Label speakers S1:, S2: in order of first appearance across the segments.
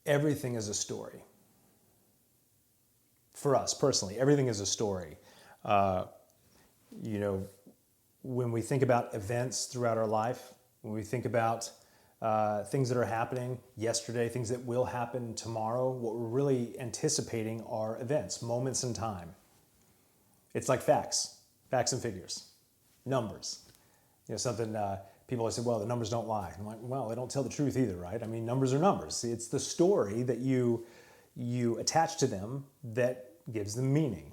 S1: everything is a story. For us personally, everything is a story. You know, when we think about events throughout our life, when we think about things that are happening yesterday, things that will happen tomorrow, what we're really anticipating are events, moments in time. It's like facts and figures, numbers. You know, something people always say, well, the numbers don't lie. I'm like, well, they don't tell the truth either, right? I mean, numbers are numbers. It's the story that you attach to them that gives them meaning.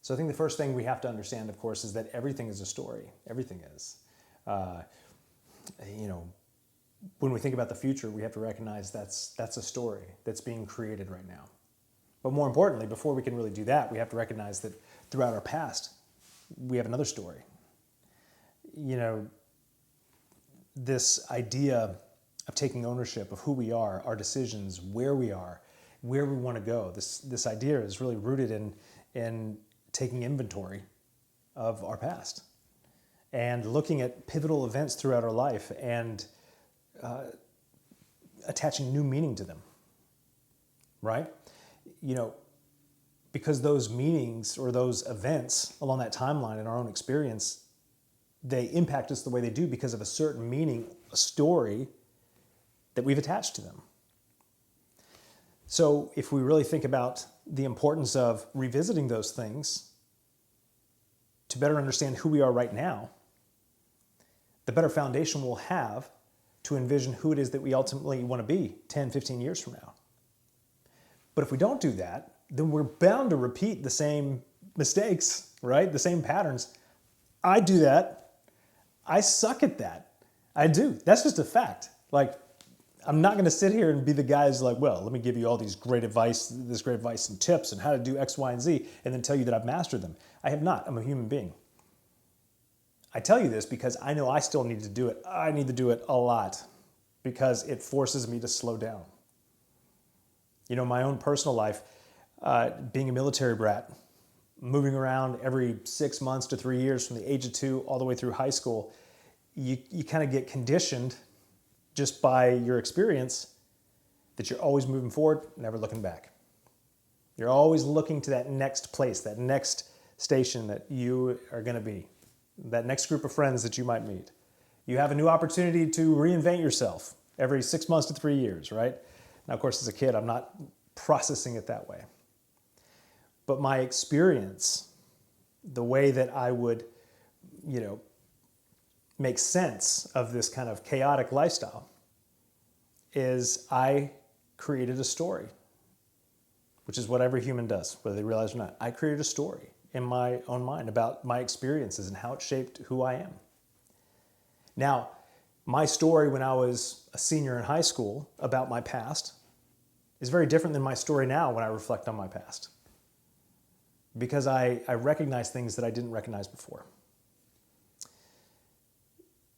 S1: So I think the first thing we have to understand, of course, is that everything is a story. Everything is. You know, when we think about the future, we have to recognize that's a story that's being created right now. But more importantly, before we can really do that, we have to recognize that throughout our past, we have another story. You know, this idea of taking ownership of who we are, our decisions, where we are, where we want to go. This idea is really rooted in taking inventory of our past and looking at pivotal events throughout our life and attaching new meaning to them, right? You know, because those meanings or those events along that timeline in our own experience, they impact us the way they do because of a certain meaning, a story that we've attached to them. So if we really think about the importance of revisiting those things to better understand who we are right now, the better foundation we'll have to envision who it is that we ultimately want to be 10, 15 years from now. But if we don't do that, then we're bound to repeat the same mistakes, right? The same patterns. I do that. I suck at that. I do. That's just a fact. Like, I'm not going to sit here and be the guy who's like, well, let me give you all this great advice and tips and how to do X, Y, and Z, and then tell you that I've mastered them. I have not. I'm a human being. I tell you this because I know I still need to do it. I need to do it a lot because it forces me to slow down. You know, my own personal life, being a military brat, moving around every 6 months to 3 years from the age of 2 all the way through high school, you kind of get conditioned just by your experience that you're always moving forward, never looking back. You're always looking to that next place, that next station that you are going to be, that next group of friends that you might meet. You have a new opportunity to reinvent yourself every 6 months to 3 years, right? Now, of course, as a kid, I'm not processing it that way. But my experience, the way that I would, you know, make sense of this kind of chaotic lifestyle is I created a story, which is what every human does, whether they realize it or not. I created a story in my own mind about my experiences and how it shaped who I am. Now, my story when I was a senior in high school about my past is very different than my story now when I reflect on my past, because I recognize things that I didn't recognize before.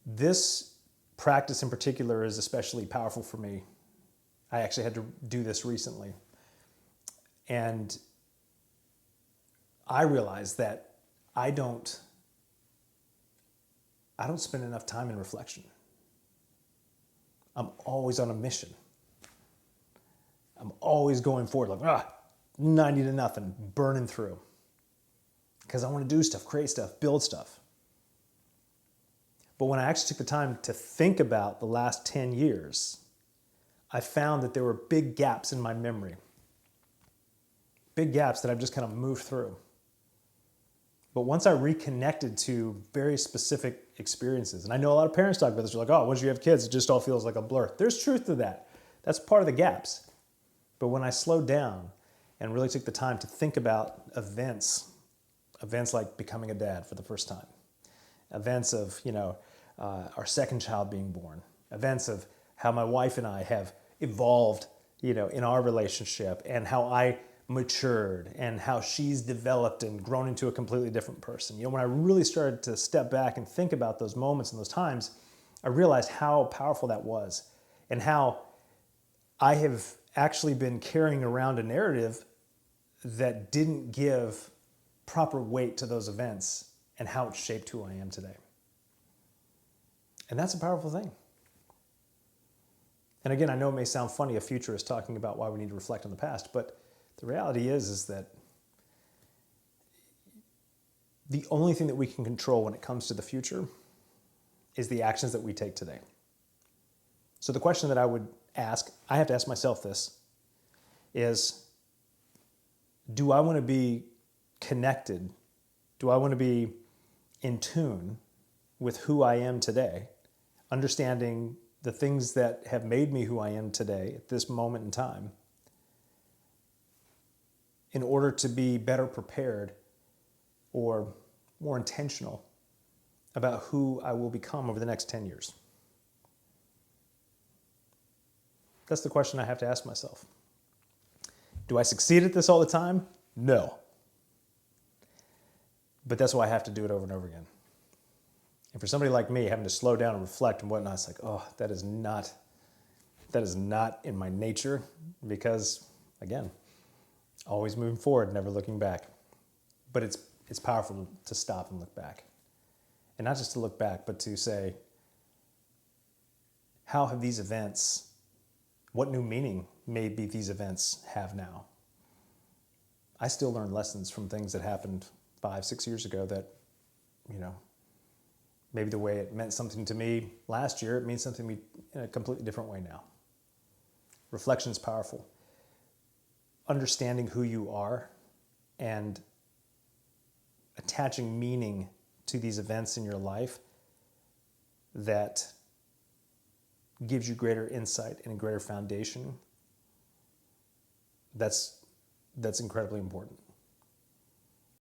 S1: This practice in particular is especially powerful for me. I actually had to do this recently. And I realized that I don't spend enough time in reflection. I'm always on a mission. I'm always going forward, like, 90 to nothing, burning through. Because I want to do stuff, create stuff, build stuff. But when I actually took the time to think about the last 10 years, I found that there were big gaps in my memory. Big gaps that I've just kind of moved through. But once I reconnected to very specific experiences, and I know a lot of parents talk about this, they're like, oh, once you have kids, it just all feels like a blur. There's truth to that. That's part of the gaps. But when I slowed down and really took the time to think about events like becoming a dad for the first time, events of, our second child being born, events of how my wife and I have evolved, in our relationship, and how I matured and how she's developed and grown into a completely different person. When I really started to step back and think about those moments and those times, I realized how powerful that was and how I have actually been carrying around a narrative that didn't give proper weight to those events and how it shaped who I am today. And that's a powerful thing. And again, I know it may sound funny, a futurist talking about why we need to reflect on the past, but the reality is that the only thing that we can control when it comes to the future is the actions that we take today. So the question that I would ask, I have to ask myself this, is do I want to be connected? Do I want to be in tune with who I am today, understanding the things that have made me who I am today at this moment in time, in order to be better prepared or more intentional about who I will become over the next 10 years? That's the question I have to ask myself. Do I succeed at this all the time? No. But that's why I have to do it over and over again. And for somebody like me, having to slow down and reflect and whatnot, it's like, oh, that is not in my nature, because, again, always moving forward, never looking back. But it's powerful to stop and look back. And not just to look back, but to say, how have these events, what new meaning maybe these events have now? I still learn lessons from things that happened 5-6 years ago that, maybe the way it meant something to me last year, it means something to me in a completely different way now. Reflection is powerful. Understanding who you are and attaching meaning to these events in your life that gives you greater insight and a greater foundation, that's incredibly important.